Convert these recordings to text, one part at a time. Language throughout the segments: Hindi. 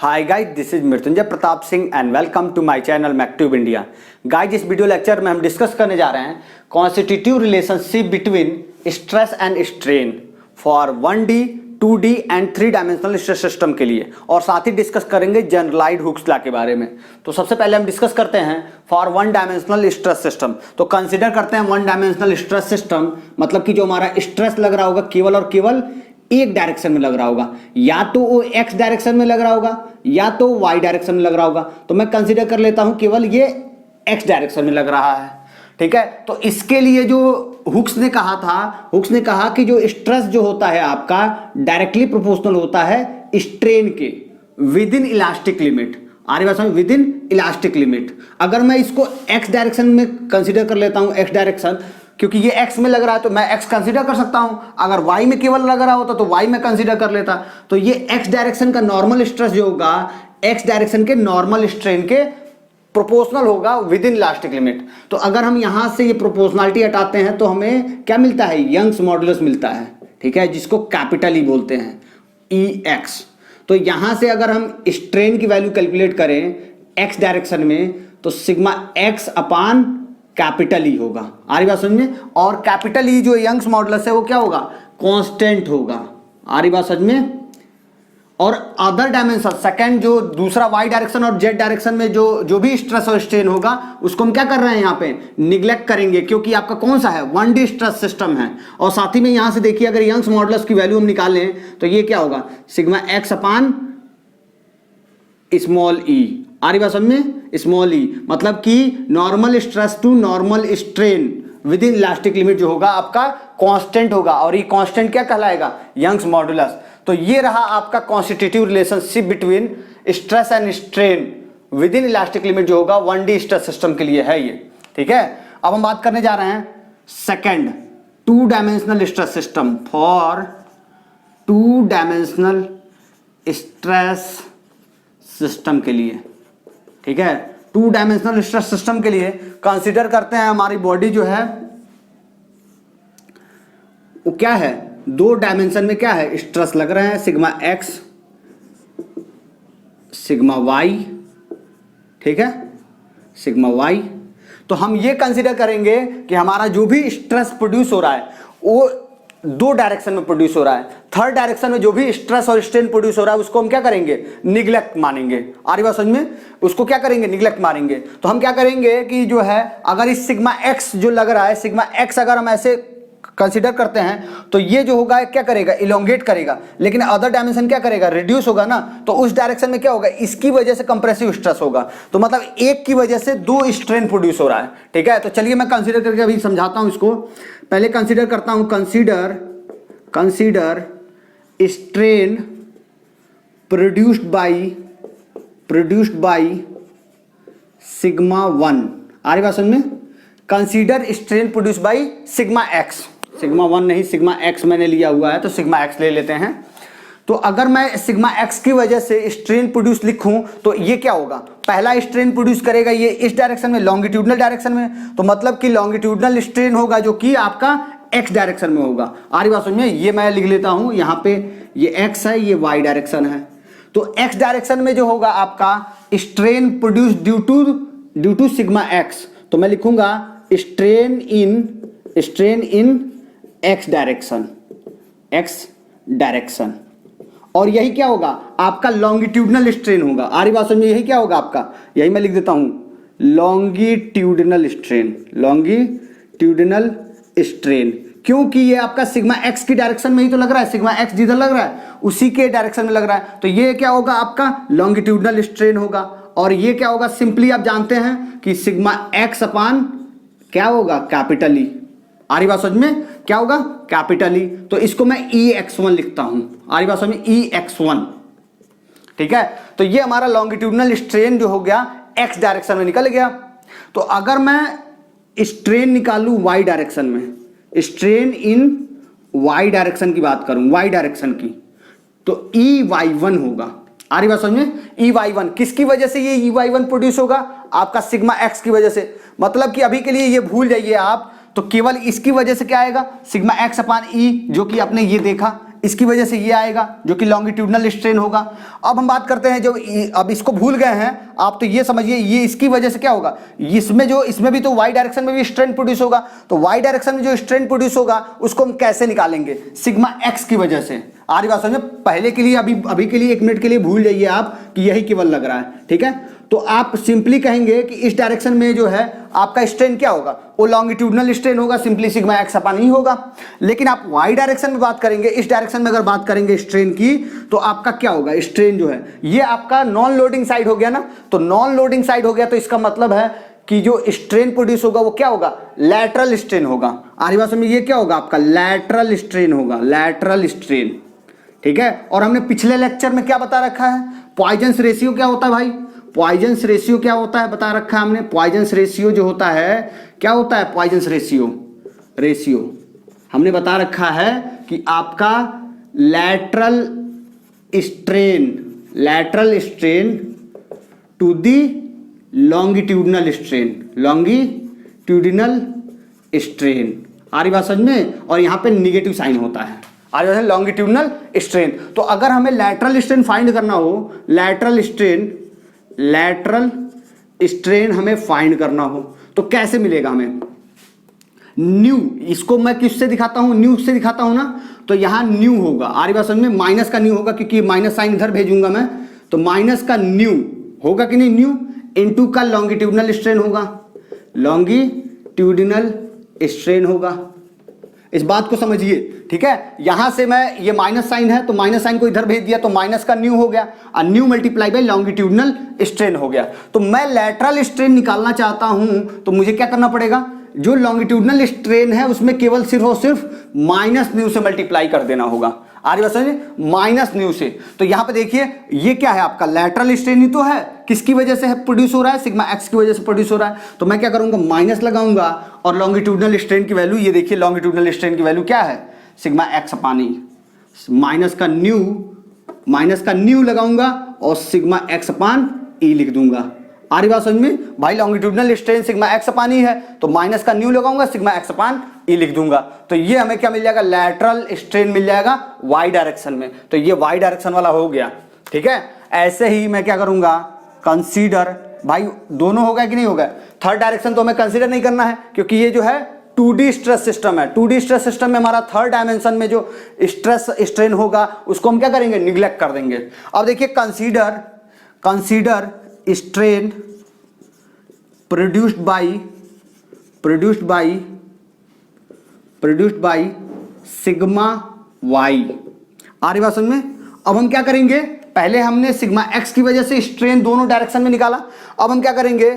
Hi guys, this is Mrityunjay Pratap Singh and welcome to my channel MacTube India. Guys, इस वीडियो लेक्चर में हम डिस्कस करने जा रहे हैं constitutive relationship between stress and strain for 1D, 2D and 3 dimensional stress system के लिए, और साथ ही डिस्कस करेंगे जनरलाइज्ड हुक्स लॉ के बारे में। तो सबसे पहले हम डिस्कस करते हैं फॉर 1 डायमेंशनल स्ट्रेस सिस्टम। तो कंसिडर करते हैं 1 डायमेंशनल स्ट्रेस सिस्टम, मतलब कि जो हमारा स्ट्रेस लग रहा होगा केवल और केवल एक डायरेक्शन में लग रहा होगा, या तो वो एक्स डायरेक्शन में लग रहा होगा या तो वाई डायरेक्शन में लग रहा होगा। तो मैं कंसीडर कर लेता हूं केवल ये एक्स डायरेक्शन में लग रहा है, ठीक है। तो इसके लिए जो हुक्स ने कहा था, हुक्स ने कहा कि जो स्ट्रेस जो होता है आपका डायरेक्टली प्रोपोर्शनल होता है स्ट्रेन के विद इन इलास्टिक लिमिट। आरी बात समझ, विद इन इलास्टिक लिमिट। अगर मैं इसको एक्स डायरेक्शन में कंसीडर कर लेता हूं, एक्स डायरेक्शन, क्योंकि ये x में लग रहा है तो मैं x कंसीडर कर सकता हूं। अगर y में केवल लग रहा होता तो y में कंसीडर कर लेता। तो ये x डायरेक्शन का नॉर्मल स्ट्रेस जो होगा x डायरेक्शन के नॉर्मल स्ट्रेन के प्रोपोर्शनल होगा विद इन इलास्टिक लिमिट। तो अगर हम यहां से ये प्रोपोर्शनलिटी हटाते हैं तो हमें क्या मिलता है, यंग्स मॉडुलस मिलता है, ठीक है, जिसको कैपिटल ई बोलते हैं, EX। तो यहां से अगर हम स्ट्रेन की वैल्यू कैलकुलेट करें x डायरेक्शन में तो सिग्मा x अपान कैपिटल ई होगा। आ रही बात समझ में। और कैपिटल ई जो यंग्स मॉडुलस है वो क्या होगा, कांस्टेंट होगा। आ रही बात समझ में। और अदर डायमेंशन सेकंड जो दूसरा वाई डायरेक्शन और जेड डायरेक्शन में जो भी स्ट्रेस और स्ट्रेन होगा उसको हम क्या कर रहे हैं, यहाँ पे निग्लेक्ट करेंगे, क्योंकि आपका कौन सा है 1D स्ट्रेस सिस्टम है। और साथ ही में यहां से देखिए अगर यंग्स मॉडुलस की वैल्यू हम निकालें तो ये क्या होगा, sigma x upon small e. आ रही बात समझ में, स्मॉल ई, मतलब कि normal stress to normal strain within elastic limit जो होगा आपका कांस्टेंट होगा, और ये कांस्टेंट क्या कहलाएगा, यंग्स मॉडुलस। तो ये रहा आपका constitutive relationship between stress and strain within elastic limit जो होगा 1D स्ट्रेस सिस्टम के लिए है ये, ठीक है। अब हम बात करने जा रहे हैं second 2 dimensional stress system for 2 dimensional stress system के लिए, ठीक है। 2 डायमेंशनल स्ट्रेस सिस्टम के लिए कंसीडर करते हैं हमारी बॉडी जो है वो क्या है, 2 डायमेंशन में क्या है, स्ट्रेस लग रहे हैं, सिग्मा एक्स सिग्मा वाई, ठीक है, सिग्मा वाई। तो हम ये कंसीडर करेंगे कि हमारा जो भी स्ट्रेस प्रोड्यूस हो रहा है वो 2 डायरेक्शन में प्रोड्यूस हो रहा है। थर्ड डायरेक्शन में जो भी स्ट्रेस और स्ट्रेन प्रोड्यूस हो रहा है उसको हम क्या करेंगे, निग्लेक्ट मानेंगे। आ रही बात समझ में, उसको क्या करेंगे, निग्लेक्ट मानेंगे। तो हम क्या करेंगे कि जो है अगर इस सिग्मा एक्स जो लग रहा है, सिग्मा एक्स अगर हम ऐसे कंसीडर करते हैं तो ये जो होगा क्या करेगा, इलोंगेट करेगा, लेकिन अदर डायमेंशन क्या करेगा, रिड्यूस होगा ना। तो उस डायरेक्शन में क्या होगा, इसकी वजह से कंप्रेसिव स्ट्रेस होगा। तो मतलब एक की वजह से 2 स्ट्रेन प्रोड्यूस हो रहा है, ठीक है। तो चलिए मैं कंसीडर करके अभी समझाता हूं इसको। पहले कंसीडर करता हूं, consider strain produced by sigma 1। आ रही बात समझ में। Consider strain produced by sigma x, sigma 1 नहीं सिग्मा एक्स मैंने लिया हुआ है तो सिग्मा एक्स ले लेते हैं। तो अगर मैं सिग्मा एक्स की वजह से स्ट्रेन प्रोड्यूस लिखूं तो ये क्या होगा, पहला स्ट्रेन प्रोड्यूस करेगा ये इस डायरेक्शन में, लॉन्गिट्यूडनल डायरेक्शन में। तो मतलब कि लॉन्गिट्यूडनल स्ट्रेन होगा जो कि आपका एक्स डायरेक्शन में होगा। आ रही बात समझ में। ये मैं लिख लेता हूं यहाँ पे, ये एक्स है, ये वाई डायरेक्शन है। तो एक्स डायरेक्शन में जो होगा आपका strain produce due to sigma x, तो मैं लिखूंगा स्ट्रेन इन एक्स डायरेक्शन। और यही क्या होगा आपका लॉन्गिट्यूडनल स्ट्रेन होगा। आ रही बात समझ में, यही क्या होगा आपका, यही मैं लिख देता हूं लॉन्गिट्यूडनल स्ट्रेन, क्योंकि ये आपका सिग्मा एक्स की डायरेक्शन में ही तो लग रहा है, सिग्मा एक्स जिधर लग रहा है उसी के डायरेक्शन में लग रहा है। तो ये क्या होगा आपका लॉन्गिट्यूडनल स्ट्रेन होगा। और ये क्या होगा, सिंपली आप जानते हैं कि सिग्मा एक्स अपान क्या होगा, कैपिटल ई। आ रही बात समझ में, क्या होगा, कैपिटल ई। तो इसको मैं EX1 लिखता हूं। आ रही बात समझ में, EX1, ठीक है। तो ये हमारा लॉन्गिट्यूडनल स्ट्रेन जो हो गया एक्स डायरेक्शन में निकल गया। तो अगर मैं स्ट्रेन निकालूं वाई डायरेक्शन में, स्ट्रेन इन वाई डायरेक्शन की बात करूं, वाई डायरेक्शन की, तो EY1 होगा। आ रही बात समझ में, EY1 किसकी वजह से ये EY1 प्रोड्यूस होगा, आपका सिग्मा एक्स की वजह से। मतलब कि अभी के लिए ये भूल जाइए आप, तो केवल इसकी वजह से क्या आएगा, सिग्मा एक्स अपान ई, जो कि आपने ये देखा इसकी वजह से ये आएगा जो कि लॉन्गिट्यूडनल स्ट्रेन होगा। अब हम बात करते हैं जो अब इसको भूल गए हैं आप, तो ये समझिए ये इसकी वजह से क्या होगा, इसमें भी तो वाई डायरेक्शन में भी स्ट्रेन प्रोड्यूस होगा, तो वाई डायरेक्शन में जो स्ट्रेन प्रोड्यूस होगा उसको हम कैसे निकालेंगे, सिग्मा एक्स की वजह से। आ रही बात समझ में? पहले के लिए अभी के लिए 1 मिनट के लिए भूल जाइए आप कि यही केवल लग रहा है, ठीक है। तो आप सिंपली कहेंगे कि इस डायरेक्शन में जो है आपका स्ट्रेन क्या होगा, वो लॉन्गिट्यूडनल स्ट्रेन होगा, सिंपली सिग्मा एक्स अपान ई होगा। लेकिन आप वाई डायरेक्शन में बात करेंगे, इस डायरेक्शन में अगर बात करेंगे स्ट्रेन की, तो आपका क्या होगा, स्ट्रेन जो है ये आपका नॉन लोडिंग साइड हो गया ना, तो नॉन लोडिंग साइड हो गया तो इसका मतलब है कि जो स्ट्रेन प्रोड्यूस होगा वो क्या होगा, लैटरल स्ट्रेन होगा। आरी बात में ये क्या होगा आपका लैटरल स्ट्रेन होगा, लैटरल स्ट्रेन, ठीक है। और हमने पिछले लेक्चर में क्या बता रखा है, पॉइजन्स रेशियो क्या होता है भाई, पॉइजन्स रेशियो क्या होता है बता रखा है हमने। पॉइजन्स रेशियो जो होता है क्या होता है, पॉइजन्स रेशियो हमने बता रखा है कि आपका lateral strain to the longitudinal strain. आ रही बात समझ में? और यहां पे निगेटिव साइन होता है, आ रही बात है, लॉन्गिट्यूडनल स्ट्रेन। तो अगर हमें लैटरल स्ट्रेन फाइंड करना हो, लैटरल स्ट्रेन हमें फाइंड करना हो तो कैसे मिलेगा हमें, न्यू, इसको मैं किससे दिखाता हूं, न्यू से दिखाता हूं ना, तो यहां न्यू होगा। आ रही बात समझ में? माइनस का न्यू होगा क्योंकि माइनस साइन इधर भेजूंगा मैं, तो माइनस का न्यू होगा कि नहीं, न्यू इनटू का लॉन्गिट्यूडनल स्ट्रेन होगा, लॉन्गिट्यूडनल स्ट्रेन होगा। इस बात को समझिए, ठीक है। यहां से मैं ये माइनस साइन है तो माइनस साइन को इधर भेज दिया तो माइनस का न्यू हो गया, और new multiply by longitudinal strain हो गया। तो मैं लैटरल स्ट्रेन निकालना चाहता हूं तो मुझे क्या करना पड़ेगा, जो लॉन्गिट्यूडनल स्ट्रेन है उसमें केवल सिर्फ और सिर्फ माइनस न्यू से मल्टीप्लाई कर देना होगा। आ रही बात समझ, माइनस न्यू से। तो यहां पे देखिए ये क्या है आपका लैटरल स्ट्रेन ही तो है, किसकी वजह से प्रोड्यूस हो रहा है, सिग्मा एक्स की वजह से प्रोड्यूस हो रहा है। तो मैं क्या करूंगा, माइनस लगाऊंगा और लॉन्गिट्यूडनल स्ट्रेन की वैल्यू, ये देखिए लॉन्गिट्यूडनल स्ट्रेन की वैल्यू क्या है, sigma x upon e, minus का न्यू लगाऊंगा और सिग्मा एक्स अपान ई लिख दूंगा। आ रही बात समझ में भाई, longitudinal strain sigma x upon E है तो माइनस का न्यू लगाऊंगा, सिग्मा एक्स अपान ई लिख दूंगा। तो ये हमें क्या मिल जाएगा, लैटरल स्ट्रेन मिल जाएगा वाई डायरेक्शन में। तो ये वाई डायरेक्शन वाला हो गया, ठीक है। ऐसे ही मैं क्या करूंगा, कंसीडर, भाई दोनों होगा कि नहीं होगा, थर्ड डायरेक्शन तो हमें कंसीडर नहीं करना है क्योंकि ये जो है 2D स्ट्रेस सिस्टम है। 2D स्ट्रेस सिस्टम में हमारा थर्ड डायमेंशन में जो स्ट्रेस स्ट्रेन होगा उसको हम क्या करेंगे, निग्लेक्ट कर देंगे। अब देखिए consider strain produced by sigma y. आ रही बात समझ में? अब हम क्या करेंगे, पहले हमने सिग्मा एक्स की वजह से स्ट्रेन दोनों डायरेक्शन में निकाला, अब हम क्या करेंगे,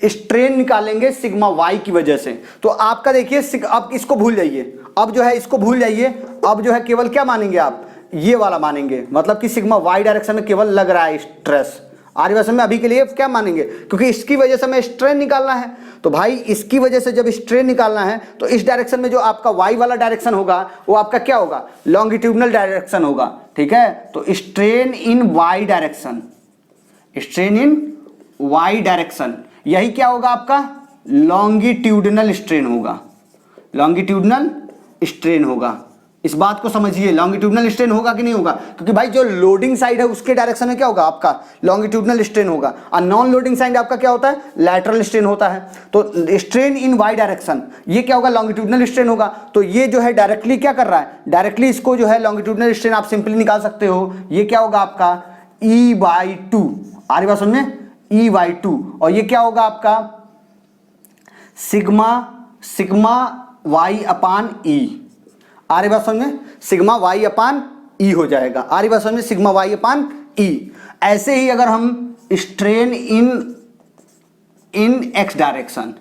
स्ट्रेन निकालेंगे सिग्मा वाई की वजह से। तो आपका देखिए, अब इसको भूल जाइए, अब जो है इसको भूल जाइए, अब जो है केवल क्या मानेंगे आप, ये वाला मानेंगे, मतलब कि सिग्मा वाई डायरेक्शन में केवल लग रहा है स्ट्रेस। आर्य भाषा में अभी के लिए क्या मानेंगे, क्योंकि इसकी वजह से हमें स्ट्रेन निकालना है। तो भाई इसकी वजह से जब स्ट्रेन निकालना है तो इस डायरेक्शन में जो आपका वाई वाला डायरेक्शन होगा वो आपका क्या होगा, लॉन्गिट्यूडनल डायरेक्शन होगा, ठीक है। तो strain in y direction, strain in y direction, यही क्या होगा आपका, लॉन्गिट्यूडनल स्ट्रेन होगा, लॉन्गिट्यूडनल स्ट्रेन होगा। इस बात को समझिए, लॉन्गिट्यूडनल स्ट्रेन होगा कि नहीं होगा, क्योंकि भाई जो लोडिंग साइड है उसके डायरेक्शन में क्या होगा आपका लॉन्गिट्यूडनल स्ट्रेन होगा, और नॉन लोडिंग साइड आपका क्या होता है, लैटरल स्ट्रेन होता है। तो स्ट्रेन इन वाई डायरेक्शन ये क्या होगा, लॉन्गिट्यूडनल स्ट्रेन होगा। तो ये जो है डायरेक्टली क्या कर रहा है, डायरेक्टली इसको जो है लॉन्गिट्यूडनल स्ट्रेन आप सिंपली निकाल सकते हो, ये क्या होगा आपका E/2। आ रही बात समझ में, E/2, और ये क्या होगा आपका सिग्मा वाई अपान ई। आ रही बात समझ में, सिग्मा वाई अपान ई हो जाएगा। आ रही बात समझ में, सिग्मा वाई अपान ई। ऐसे ही अगर हम strain in x direction,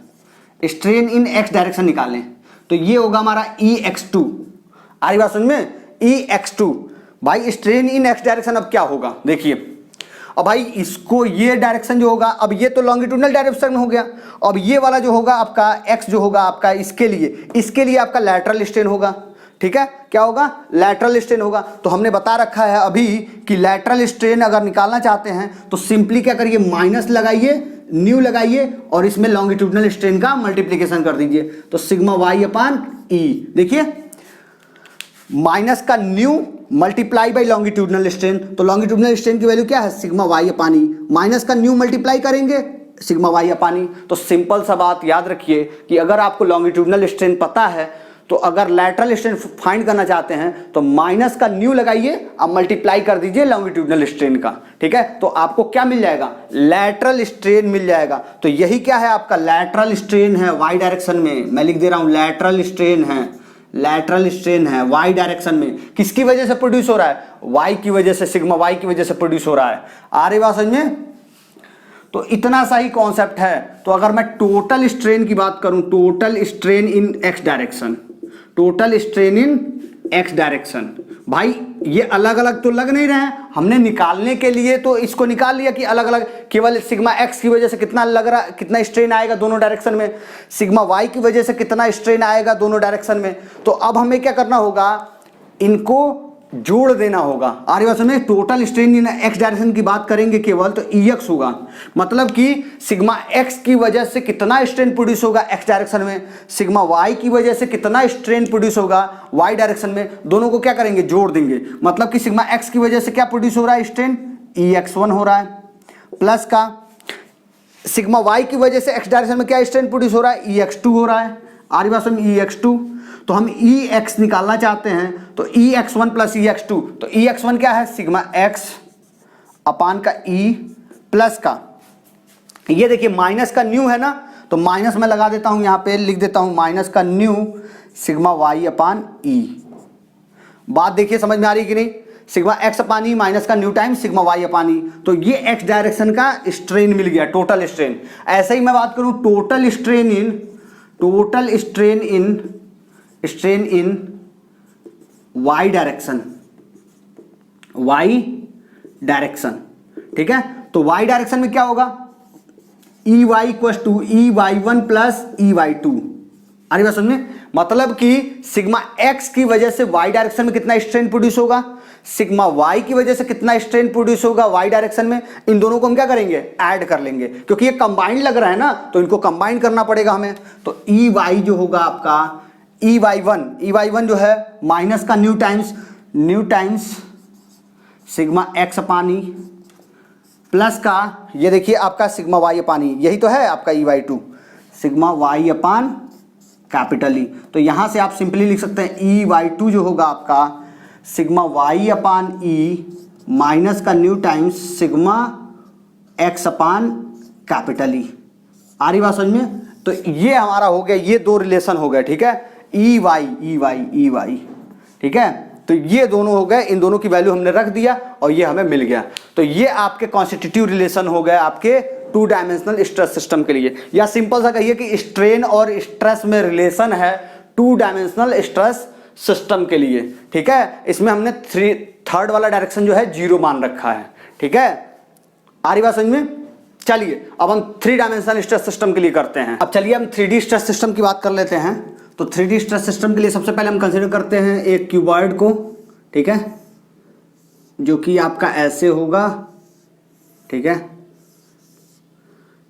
strain in x direction निकालें तो ये होगा हमारा EX2। आ रही बात समझ में, EX2। भाई स्ट्रेन इन एक्स डायरेक्शन अब क्या होगा देखिए, अब भाई इसको ये डायरेक्शन जो होगा, अब ये तो लॉन्गिट्यूडनल डायरेक्शन हो गया, अब ये वाला जो होगा आपका एक्स जो होगा आपका, इसके लिए आपका लैटरल स्ट्रेन होगा, ठीक है। क्या होगा, लैटरल स्ट्रेन होगा। तो हमने बता रखा है अभी कि लैटरल स्ट्रेन अगर निकालना चाहते हैं तो सिंपली क्या करिए, माइनस लगाइए, न्यू लगाइए और इसमें लॉन्गिट्यूडनल स्ट्रेन का मल्टीप्लीकेशन कर दीजिए। तो सिग्मा वाई अपान ई, देखिए माइनस का new multiply by longitudinal strain, तो लॉन्गिट्यूडनल स्ट्रेन की वैल्यू क्या है, sigma y upon e, minus का न्यू मल्टीप्लाई करेंगे सिग्मा वाई अपान ई। तो सिंपल सा बात याद रखिए कि अगर आपको लॉन्गिट्यूडनल स्ट्रेन पता है तो अगर लैटरल स्ट्रेन फाइंड करना चाहते हैं तो माइनस का न्यू लगाइए, अब मल्टीप्लाई कर दीजिए लॉन्गिट्यूडनल स्ट्रेन का, ठीक है। तो आपको क्या मिल जाएगा, लैटरल स्ट्रेन मिल जाएगा। तो यही क्या है, आपका लैटरल स्ट्रेन है वाई डायरेक्शन में, मैं लिख दे रहा हूं लैटरल स्ट्रेन है, लैटरल स्ट्रेन है वाई डायरेक्शन में। किसकी वजह से प्रोड्यूस हो रहा है, वाई की वजह से, सिग्मा वाई की वजह से प्रोड्यूस हो रहा है। आ रही बात समझ में। तो इतना सा ही कॉन्सेप्ट है। तो अगर मैं टोटल स्ट्रेन की बात करूं, total strain in x direction, total strain in x direction, भाई ये अलग अलग तो लग नहीं रहे हैं, हमने निकालने के लिए तो इसको निकाल लिया कि अलग अलग, केवल सिग्मा एक्स की वजह से कितना लग रहा, कितना स्ट्रेन आएगा दोनों डायरेक्शन में, सिग्मा वाई की वजह से कितना स्ट्रेन आएगा दोनों डायरेक्शन में। तो अब हमें क्या करना होगा, इनको जोड़ देना होगा। आर्य बात में total strain in x direction की बात करेंगे केवल तो EX होगा, मतलब कि सिग्मा एक्स की वजह से कितना स्ट्रेन प्रोड्यूस होगा एक्स डायरेक्शन में, सिग्मा वाई की वजह से कितना स्ट्रेन प्रोड्यूस होगा वाई डायरेक्शन में, दोनों को क्या करेंगे, जोड़ देंगे। मतलब कि सिग्मा एक्स की वजह से क्या प्रोड्यूस हो रहा है, स्ट्रेन EX1 हो रहा है, प्लस का सिग्मा वाई की वजह से एक्स डायरेक्शन में क्या स्ट्रेन प्रोड्यूस हो रहा है, EX2 हो रहा है। आर्य बात में EX2, तो हम EX निकालना चाहते हैं तो EX1 प्लस EX2, तो EX1 क्या है, सिग्मा एक्स अपान का E प्लस का, ये देखिए माइनस का न्यू है ना, तो माइनस मैं लगा देता हूं, यहां पे लिख देता हूं माइनस का nu sigma y upon E। बात देखिए समझ में आ रही कि नहीं, sigma x upon e minus का nu time sigma y upon e, तो ये एक्स डायरेक्शन का स्ट्रेन मिल गया, टोटल स्ट्रेन। ऐसे ही मैं बात करूं total strain in, total strain in y direction, y direction, ठीक है। तो वाई डायरेक्शन में क्या होगा, e y equal to EY1 plus EY2। अरे बात समझे, मतलब कि सिग्मा एक्स की वजह से वाई डायरेक्शन में कितना स्ट्रेन प्रोड्यूस होगा, सिग्मा वाई की वजह से कितना स्ट्रेन प्रोड्यूस होगा वाई डायरेक्शन में, इन दोनों को हम क्या करेंगे, ऐड कर लेंगे, क्योंकि ये कंबाइंड लग रहा है ना, तो इनको कंबाइन करना पड़ेगा हमें। तो EY जो होगा आपका EY1 जो है माइनस का nu times sigma x upon E plus का, ये देखिए आपका सिग्मा वाई अपान ई, यही तो है आपका EY2 सिग्मा वाई अपान कैपिटल ई। तो यहां से आप सिंपली लिख सकते हैं EY2 जो होगा आपका sigma y upon e minus का न्यू टाइम्स सिग्मा एक्स अपान कैपिटल ई। आ रही बात समझ में। तो ये हमारा हो गया, ये दो रिलेशन हो गए, ठीक है, EY, ठीक है। तो ये दोनों हो गए, इन दोनों की वैल्यू हमने रख दिया और ये हमें मिल गया। तो ये आपके कॉन्स्टिट्यूटिव रिलेशन हो गए आपके 2 डायमेंशनल स्ट्रेस सिस्टम के लिए, या सिंपल सा कहिए कि स्ट्रेन और स्ट्रेस में रिलेशन है 2 डायमेंशनल स्ट्रेस सिस्टम के लिए, ठीक है। इसमें हमने थर्ड वाला डायरेक्शन जो है 0 मान रखा है, ठीक है। आ रही बात समझ में। चलिए अब हम 3 डायमेंशनल स्ट्रेस सिस्टम के लिए करते हैं। अब चलिए हम 3D स्ट्रेस सिस्टम की बात कर लेते हैं। तो 3D स्ट्रेस सिस्टम के लिए सबसे पहले हम कंसीडर करते हैं एक क्यूबॉइड को, ठीक है, जो कि आपका ऐसे होगा, ठीक है।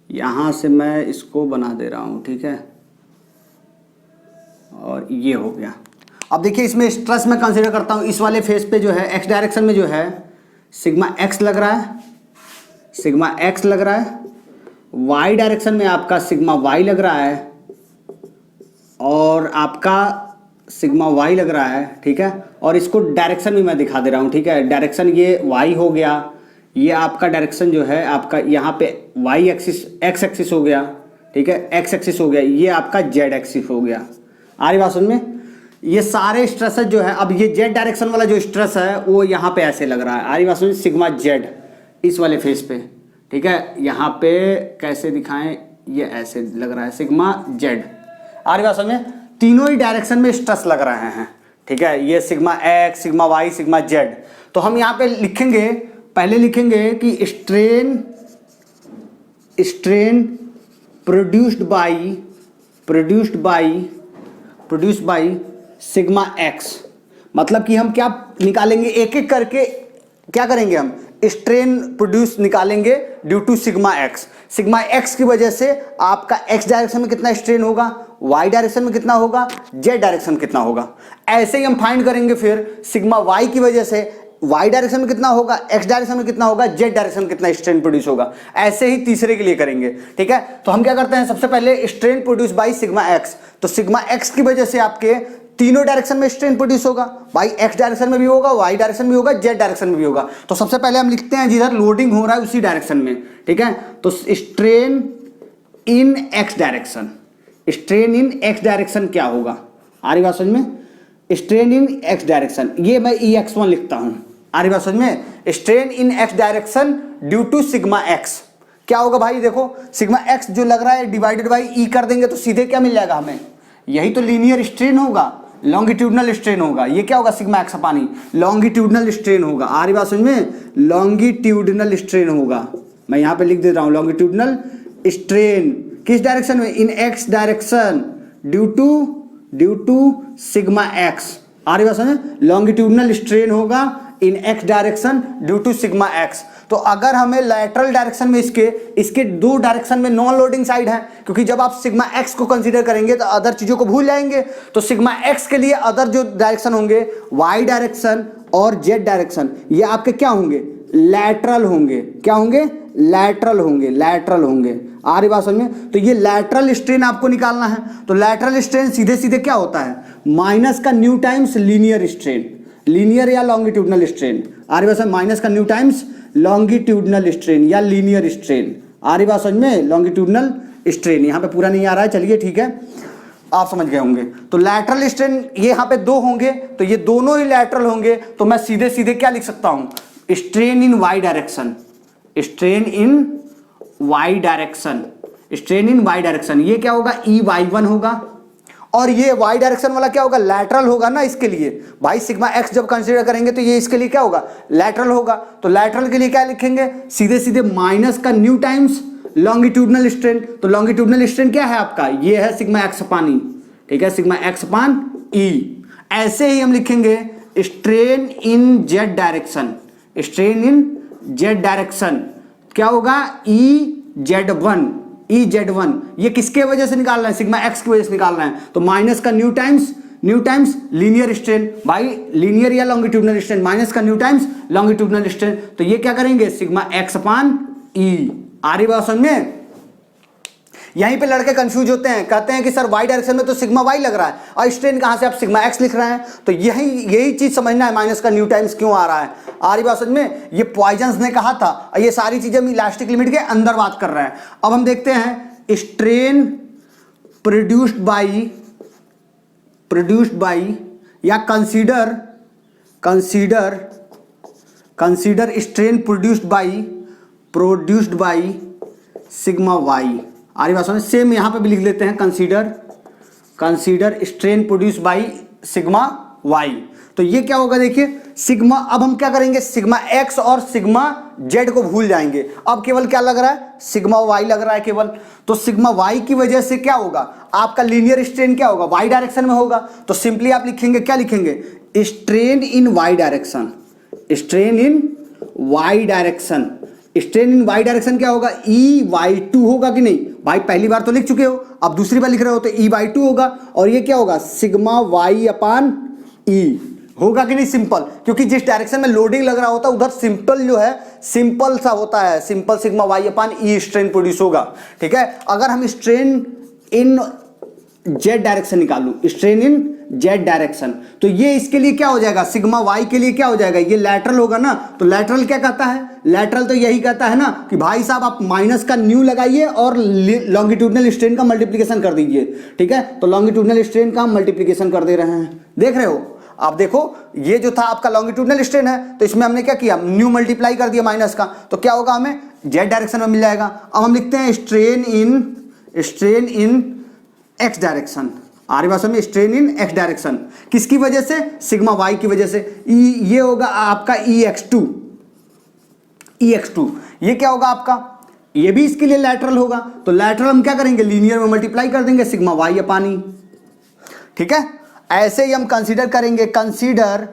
यहां से मैं इसको बना दे रहा हूं, ठीक है, और ये हो गया। अब देखिए इसमें स्ट्रेस मैं कंसीडर करता हूं, इस वाले फेस पे जो है एक्स डायरेक्शन में जो है सिग्मा एक्स लग रहा है, सिग्मा एक्स लग रहा है, वाई डायरेक्शन में आपका सिग्मा वाई लग रहा है और आपका सिग्मा वाई लग रहा है, ठीक है। और इसको डायरेक्शन भी मैं दिखा दे रहा हूँ, ठीक है। डायरेक्शन ये वाई हो गया, ये आपका डायरेक्शन जो है आपका यहाँ पे वाई एक्सिस एक्स एक्सिस हो गया, ठीक है, एक्स एक्सिस हो गया, ये आपका जेड एक्सिस हो गया। आ रही बात समझ में। ये सारे स्ट्रेसेस जो है, अब ये जेड डायरेक्शन वाला जो स्ट्रेस है वो यहाँ पे ऐसे लग रहा है। आ रही बात समझ, सिग्मा जेड इस वाले फेस पे, ठीक है, यहाँ पे कैसे दिखाएं, ये ऐसे लग रहा है सिग्मा जेड। आ रही बात समझ में, तीनों ही डायरेक्शन में स्ट्रेस लग रहे हैं, ठीक है। ये sigma x, sigma y, sigma z. तो हम यहाँ पे लिखेंगे, पहले लिखेंगे कि strain produced by sigma x. मतलब कि हम क्या निकालेंगे, एक एक करके क्या करेंगे, हम स्ट्रेन प्रोड्यूस निकालेंगे due to sigma x. Sigma x की वजह से आपका एक्स डायरेक्शन में कितना स्ट्रेन होगा, वाई डायरेक्शन में कितना होगा, जेड डायरेक्शन कितना होगा। ऐसे ही हम फाइंड करेंगे फिर सिग्मा वाई की वजह से वाई डायरेक्शन में कितना होगा, एक्स डायरेक्शन में कितना होगा, जेड डायरेक्शन में कितना स्ट्रेन प्रोड्यूस होगा। ऐसे ही तीसरे के लिए करेंगे, ठीक है। तो हम क्या करते हैं, सबसे पहले strain produce by sigma x, तो सिग्मा एक्स की वजह से आपके तीनों डायरेक्शन में स्ट्रेन प्रोड्यूस होगा, भाई एक्स डायरेक्शन में भी होगा, वाई डायरेक्शन में भी होगा, जेड डायरेक्शन में भी होगा। तो सबसे पहले हम लिखते हैं जिधर लोडिंग हो रहा है उसी डायरेक्शन में, ठीक है। तो strain in x direction, strain in x direction क्या होगा, आ रही बात समझ में, स्ट्रेन इन एक्स डायरेक्शन, ये मैं EX1 लिखता हूं, आ रही बात समझ में। Strain in x direction due to sigma x क्या होगा भाई, देखो सिग्मा एक्स जो लग रहा है डिवाइडेड बाई ई कर देंगे तो सीधे क्या मिल जाएगा हमें, यही तो लीनियर स्ट्रेन होगा, लॉन्गिट्यूडनल स्ट्रेन होगा। ये क्या होगा, सिग्मा एक्स अपानी लॉन्गिट्यूडनल स्ट्रेन होगा, आ रही बात समझ में, लॉन्गिट्यूडनल स्ट्रेन होगा। मैं यहां पे लिख दे रहा हूं लॉन्गिट्यूडनल स्ट्रेन किस डायरेक्शन में, in x direction due to sigma x, आ रही बात समझ, लॉन्गिट्यूडनल स्ट्रेन होगा in x direction due to sigma x. तो अगर हमें लैटरल डायरेक्शन में इसके दो डायरेक्शन में नॉन लोडिंग साइड है, क्योंकि जब आप सिग्मा एक्स को कंसीडर करेंगे तो अदर चीजों को भूल जाएंगे, तो सिग्मा एक्स के लिए अदर जो डायरेक्शन होंगे वाई डायरेक्शन और जेड डायरेक्शन, ये आपके क्या होंगे, लैटरल होंगे, क्या होंगे, लैटरल होंगे, लैटरल होंगे, आ रही बात समझ में। तो ये लैटरल स्ट्रेन आपको निकालना है, तो लैटरल स्ट्रेन सीधे सीधे क्या होता है, माइनस का nu times linear strain, linear या लॉन्गिट्यूडनल स्ट्रेन, आ रही बात समझ, माइनस का न्यू टाइम्स लॉन्गिट्यूडनल स्ट्रेन या लीनियर स्ट्रेन, आ रही बात समझ में, लॉन्गिट्यूडनल स्ट्रेन। यहां पे पूरा नहीं आ रहा है, चलिए ठीक है, आप समझ गए होंगे। तो लैटरल स्ट्रेन ये यहां पे दो होंगे, तो ये दोनों ही लैटरल होंगे, तो मैं सीधे सीधे क्या लिख सकता हूं, strain in y direction, strain in y direction, strain in y direction, ये क्या होगा, EY1 होगा, और ये वाई डायरेक्शन वाला क्या होगा, लैटरल होगा ना इसके लिए, भाई सिग्मा एक्स जब कंसीडर करेंगे तो ये इसके लिए क्या होगा, लैटरल होगा। तो लैटरल के लिए क्या लिखेंगे, सीधे सीधे माइनस का न्यू टाइम्स लॉन्गिट्यूडनल स्ट्रेन, तो लॉन्गिट्यूडनल स्ट्रेन क्या है आपका, ये है सिग्मा एक्स अपान ई, ठीक है, सिग्मा एक्स अपान ई। ऐसे ही हम लिखेंगे स्ट्रेन इन जेड डायरेक्शन, स्ट्रेन इन जेड डायरेक्शन क्या होगा, EZ1, EZ1, ये किसके वजह से निकालना है, सिग्मा एक्स की वजह से निकालना है, तो माइनस का न्यू टाइम्स लीनियर स्ट्रेन, भाई लीनियर या लॉन्गिट्यूडनल स्ट्रेन, माइनस का न्यू टाइम्स लॉन्गिट्यूडनल स्ट्रेन, तो ये क्या करेंगे, सिग्मा एक्स अपान ई, आ रही बात समझ में। यहीं पे लड़के कंफ्यूज होते हैं, कहते हैं कि सर वाई डायरेक्शन में तो सिग्मा वाई लग रहा है और स्ट्रेन कहां से आप सिग्मा एक्स लिख रहे हैं, तो यही चीज समझना है, माइनस का न्यू टाइम्स क्यों आ रहा है, आ रही बात समझ में। ये पॉइजन्स ने कहा था, और ये सारी चीजें हम इलास्टिक लिमिट के अंदर बात कर रहे हैं। अब हम देखते हैं स्ट्रेन प्रोड्यूस्ड बाई या consider strain produced by sigma y, आ रही बात समझ। सेम यहां पे भी लिख लेते हैं, consider strain produce by sigma y. तो ये क्या होगा, देखिए सिग्मा, अब हम क्या करेंगे, सिग्मा एक्स और सिग्मा जेड को भूल जाएंगे, अब केवल क्या लग रहा है, सिग्मा वाई लग रहा है केवल। तो सिग्मा वाई की वजह से क्या होगा, आपका लीनियर स्ट्रेन क्या होगा, वाई डायरेक्शन में होगा, तो सिंपली आप लिखेंगे, क्या लिखेंगे, strain in y direction, strain in y direction, strain in y direction क्या होगा, EY2 होगा कि नहीं, भाई पहली बार तो लिख चुके हो, अब दूसरी बार लिख रहे हो तो EY2 होगा, और ये क्या होगा, सिग्मा वाई अपान ई होगा कि नहीं, सिंपल, क्योंकि जिस डायरेक्शन में लोडिंग लग रहा होता है उधर सिंपल जो है, सिंपल सा होता है, सिंपल सिग्मा वाई अपान ई स्ट्रेन प्रोड्यूस होगा, ठीक है। अगर हम स्ट्रेन इन जेड डायरेक्शन निकालूं, स्ट्रेन इन जेड डायरेक्शन, तो ये इसके लिए क्या हो जाएगा, सिग्मा वाई के लिए क्या हो जाएगा, ये लैटरल होगा ना। तो लैटरल क्या कहता है, लैटरल तो यही कहता है ना कि भाई साहब आप माइनस का न्यू लगाइए और लॉन्गिट्यूडनल स्ट्रेन का मल्टीप्लिकेशन कर दीजिए, ठीक है। तो लॉन्गिट्यूडनल स्ट्रेन का मल्टीप्लिकेशन कर दे रहे हैं, देख रहे हो आप, देखो ये जो था आपका लॉन्गिट्यूडनल स्ट्रेन है, तो इसमें हमने क्या किया, न्यू मल्टीप्लाई कर दिया माइनस का, तो क्या होगा, हमें जेड डायरेक्शन में मिल जाएगा। अब हम लिखते हैं स्ट्रेन इन एक्स डायरेक्शन, आ रही बात समझ, स्ट्रेन इन एक्स डायरेक्शन किसकी वजह से, सिग्मा वाई की वजह से, ये होगा आपका EX2, ये क्या होगा आपका, ये भी इसके लिए लैटरल होगा, तो लैटरल हम क्या करेंगे, लीनियर में मल्टीप्लाई कर देंगे, सिग्मा वाई अपान ई, ठीक है। ऐसे ही हम कंसीडर करेंगे, consider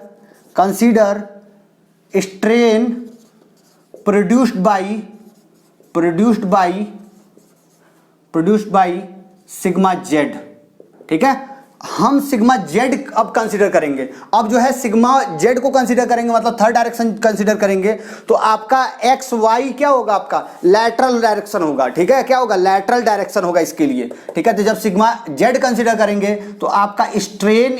strain produced by sigma Z, ठीक है। हम सिग्मा जेड अब कंसीडर करेंगे, अब जो है सिग्मा जेड को कंसीडर करेंगे, मतलब थर्ड डायरेक्शन कंसीडर करेंगे, तो आपका एक्स वाई क्या होगा, आपका लैटरल डायरेक्शन होगा, ठीक है। क्या होगा, लैटरल डायरेक्शन होगा इसके लिए, ठीक है। तो जब सिग्मा जेड कंसीडर करेंगे तो आपका स्ट्रेन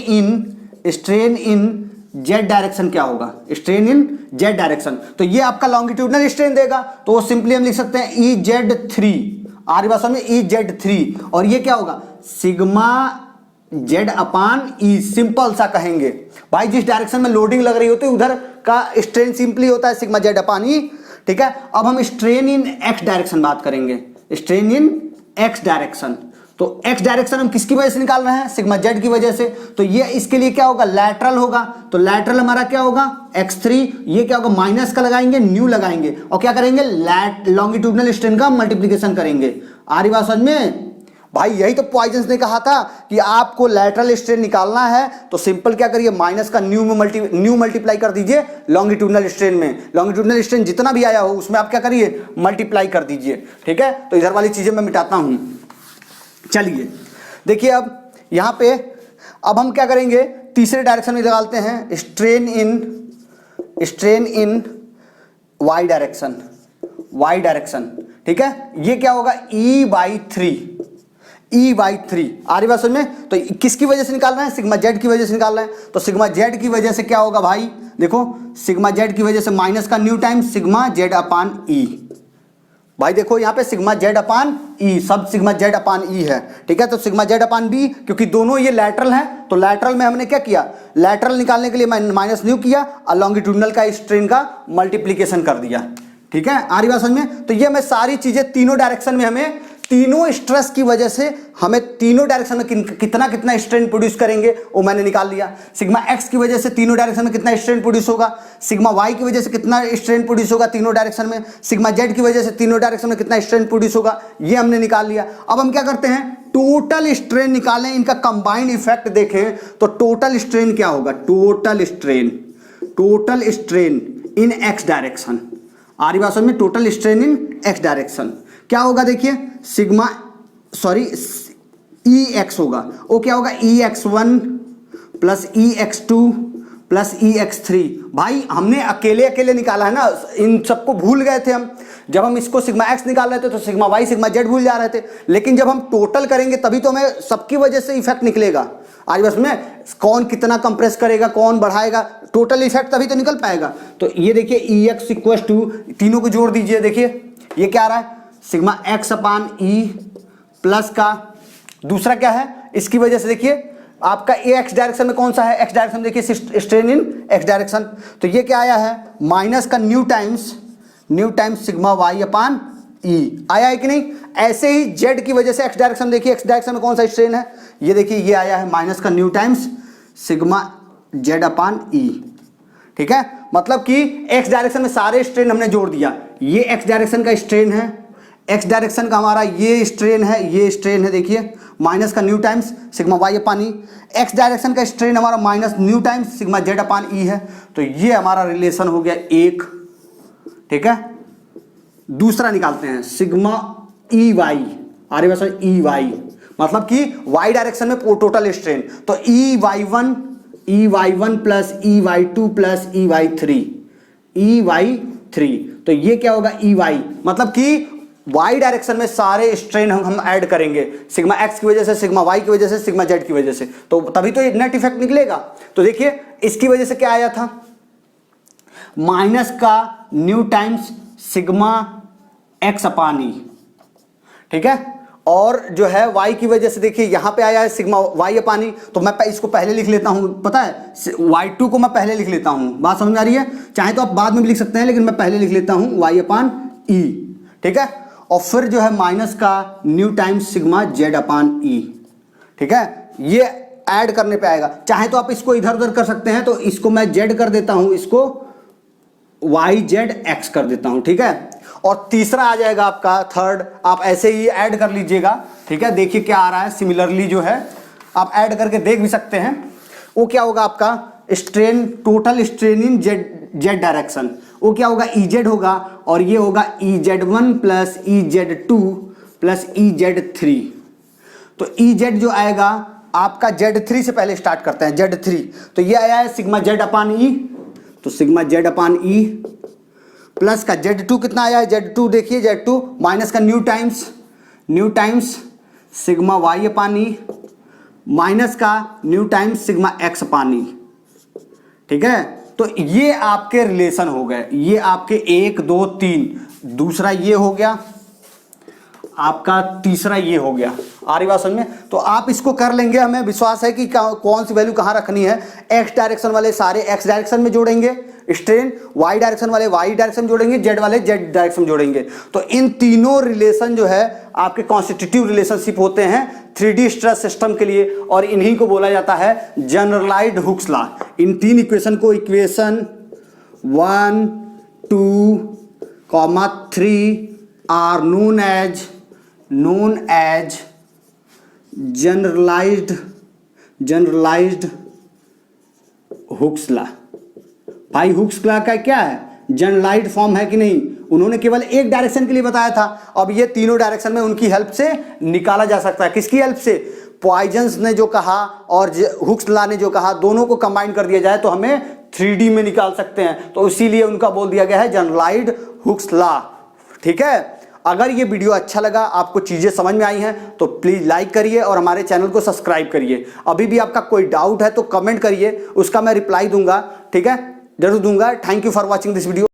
इन जेड डायरेक्शन क्या होगा, स्ट्रेन इन जेड डायरेक्शन, तो ये आपका लॉन्गिट्यूडनल स्ट्रेन देगा, तो वो सिंपली हम लिख सकते हैं ई जेड थ्री, आर्य भाषा में ई जेड थ्री, और ये क्या होगा सिग्मा जेड अपान ई, सिंपल सा कहेंगे भाई, जिस डायरेक्शन में लोडिंग लग रही होती है उधर का स्ट्रेन सिंपली होता है सिग्मा जेड अपान ई, ठीक है। अब हम स्ट्रेन इन एक्स डायरेक्शन बात करेंगे, स्ट्रेन इन एक्स डायरेक्शन, तो एक्स डायरेक्शन हम किसकी वजह से निकाल रहे हैं, सिग्मा जेड की वजह से, तो ये इसके लिए क्या होगा, लैटरल होगा, तो लैटरल हमारा क्या होगा x3, ये क्या होगा माइनस का लगाएंगे, न्यू लगाएंगे, और क्या करेंगे लॉन्गिट्यूडनल स्ट्रेन का मल्टीप्लीकेशन करेंगे। आ रही बात समझ में भाई, यही तो पॉइजन्स ने कहा था कि आपको लैटरल स्ट्रेन निकालना है तो सिंपल क्या करिए, माइनस का न्यू में न्यू मल्टीप्लाई कर दीजिए लॉन्गिट्यूडनल स्ट्रेन में, लॉन्गिट्यूडनल स्ट्रेन जितना भी आया हो उसमें आप क्या करिए मल्टीप्लाई कर दीजिए, ठीक है। तो इधर वाली चीजें मैं मिटाता हूं। चलिए देखिए, अब यहां पे अब हम क्या करेंगे, तीसरे डायरेक्शन में निकालते हैं, स्ट्रेन इन वाई डायरेक्शन, ठीक है। ये क्या होगा ई बाई थ्री, आ रही बात समझ में, तो किसकी वजह से निकाल रहे हैं, सिग्मा जेड की वजह से निकाल रहे हैं, तो सिग्मा जेड की वजह से क्या होगा भाई, देखो सिग्मा जेड की वजह से माइनस का nu times sigma z upon ई, भाई देखो यहाँ पे सिग्मा जेड अपान ई, सब सिग्मा जेड अपान ई है, ठीक है। तो सिग्मा जेड अपान बी, क्योंकि दोनों ये लैटरल हैं, तो लैटरल में हमने क्या किया, लैटरल निकालने के लिए माइनस न्यू किया और लॉन्गिट्यूडनल का स्ट्रेन का मल्टीप्लीकेशन कर दिया, ठीक है। आ रही बात समझ में, तो ये हमें सारी चीजें तीनों डायरेक्शन में, हमें तीनों स्ट्रेस की वजह से हमें तीनों डायरेक्शन में कितना कितना स्ट्रेन प्रोड्यूस करेंगे वो मैंने निकाल लिया। सिग्मा एक्स की वजह से तीनों डायरेक्शन में कितना स्ट्रेन प्रोड्यूस होगा, सिग्मा वाई की वजह से कितना स्ट्रेन प्रोड्यूस होगा तीनों डायरेक्शन में, सिग्मा जेड की वजह से तीनों डायरेक्शन में कितना स्ट्रेन प्रोड्यूस होगा, ये हमने निकाल लिया। अब हम क्या करते हैं, टोटल स्ट्रेन निकालें, इनका कंबाइंड इफेक्ट देखें, तो टोटल स्ट्रेन क्या होगा, total strain in x direction, आ रही बात समझ में, total strain in x direction क्या होगा, देखिए सिग्मा ई एक्स होगा, वो क्या होगा ई x one plus E x to plus E x three. भाई हमने अकेले अकेले निकाला है ना, इन सबको भूल गए थे हम, जब हम इसको सिग्मा एक्स निकाल रहे थे तो सिग्मा वाई सिग्मा जेड भूल जा रहे थे, लेकिन जब हम टोटल करेंगे तभी तो हमें सबकी वजह से इफेक्ट निकलेगा। आज बस में कौन कितना कंप्रेस करेगा, कौन बढ़ाएगा, टोटल इफेक्ट तभी तो निकल पाएगा। तो ये देखिए ई एक्स इक्वल टू, तीनों को जोड़ दीजिए, देखिए ये क्या आ रहा है, sigma x upon E plus का दूसरा क्या है, इसकी वजह से देखिए आपका ए एक्स डायरेक्शन में कौन सा है, एक्स डायरेक्शन देखिए स्ट्रेन इन एक्स डायरेक्शन, तो ये क्या आया है माइनस का nu times sigma y upon ई, आया है कि नहीं। ऐसे ही जेड की वजह से एक्स डायरेक्शन देखिए, एक्स डायरेक्शन में कौन सा स्ट्रेन है, ये देखिए ये आया है माइनस का nu times sigma z upon ई, ठीक है। मतलब कि एक्स डायरेक्शन में सारे स्ट्रेन हमने जोड़ दिया, ये एक्स डायरेक्शन का स्ट्रेन है, एक्स डायरेक्शन का हमारा ये स्ट्रेन है, देखिए माइनस का nu times sigma y upon E, x direction का स्ट्रेन हमारा minus nu times sigma z upon E है, तो ये हमारा रिलेशन हो गया एक, ठीक है। दूसरा निकालते हैं सिग्मा ई वाई, आ रही बात ई वाई, मतलब कि वाई डायरेक्शन में टोटल स्ट्रेन, तो e y one plus e y two plus e y three, तो ये क्या होगा ई वाई, मतलब कि वाई डायरेक्शन में सारे स्ट्रेन हम ऐड करेंगे, सिग्मा एक्स की वजह से, सिग्मा वाई की वजह से, सिग्मा जेड की वजह से, तो तभी तो ये नेट इफेक्ट निकलेगा। तो देखिए इसकी वजह से क्या आया था, माइनस का nu times sigma x upon ई, ठीक है। और जो है वाई की वजह से देखिए यहां पे आया है सिग्मा वाई अपान ई, तो मैं इसको पहले लिख लेता हूं, पता है y2 को मैं पहले लिख लेता हूं, बात समझ आ रही है, चाहे तो आप बाद में भी लिख सकते हैं, लेकिन मैं पहले लिख लेता हूं y अपान ई, ठीक है। और फिर जो है माइनस का nu times sigma z upon ई, ठीक है। ये ऐड करने पे आएगा, चाहे तो आप इसको इधर उधर कर सकते हैं, तो इसको मैं जेड कर देता हूं, इसको वाई जेड एक्स कर देता हूं, ठीक है। और तीसरा आ जाएगा आपका थर्ड, आप ऐसे ही ऐड कर लीजिएगा, ठीक है। देखिए क्या आ रहा है, सिमिलरली जो है आप ऐड करके देख भी सकते हैं, वो क्या होगा आपका स्ट्रेन, टोटल स्ट्रेन इन जेड डायरेक्शन, वो क्या होगा ई जेड होगा, और ये होगा E Z one plus E Z to plus E Z three, तो ई जेड जो आएगा आपका Z3 से पहले स्टार्ट करते हैं, Z3। तो ये आया है सिग्मा Z अपान ई, तो सिग्मा Z अपान ई प्लस का Z2 कितना आया है, Z2 देखिए, Z2 माइनस का न्यू टाइम्स सिग्मा Y अपान ई माइनस का न्यू टाइम्स सिग्मा X अपान ई। ठीक है, तो ये आपके रिलेशन हो गए, ये आपके 1 2 3, दूसरा ये हो गया आपका, तीसरा ये हो गया। आ रही बात समझ में? तो आप इसको कर लेंगे, हमें विश्वास है कि कौन सी वैल्यू कहाँ रखनी है। एक्स डायरेक्शन वाले सारे एक्स डायरेक्शन में जोड़ेंगे स्ट्रेन, वाई डायरेक्शन वाले वाई डायरेक्शन में जोड़ेंगे, जेड वाले जेड डायरेक्शन में जोड़ेंगे। तो इन तीनों रिलेशन जो है आपके कॉन्स्टिट्यूटिव रिलेशनशिप होते हैं 3D स्ट्रेस सिस्टम के लिए, और इन्हीं को बोला जाता है जनरलाइज्ड हुक्स लॉ। इन तीन इक्वेशन को equation 1 2 3 are known as generalized Hooke's law. भाई हुक्स लॉ का क्या है, जनरलाइज्ड फॉर्म है कि नहीं? उन्होंने केवल एक डायरेक्शन के लिए बताया था, अब ये तीनों डायरेक्शन में उनकी हेल्प से निकाला जा सकता है। किसकी हेल्प से? पॉइजन्स ने जो कहा और हुक्स लॉ ने जो कहा, दोनों को कंबाइन कर दिया जाए तो हमें 3D में निकाल सकते हैं, तो इसीलिए उनका बोल दिया गया है जनरलाइज्ड हुक्स लॉ। ठीक है, अगर ये वीडियो अच्छा लगा, आपको चीज़ें समझ में आई हैं, तो प्लीज़ लाइक करिए और हमारे चैनल को सब्सक्राइब करिए। अभी भी आपका कोई डाउट है तो कमेंट करिए, उसका मैं रिप्लाई दूंगा। ठीक है, जरूर दूंगा। Thank you for watching this video.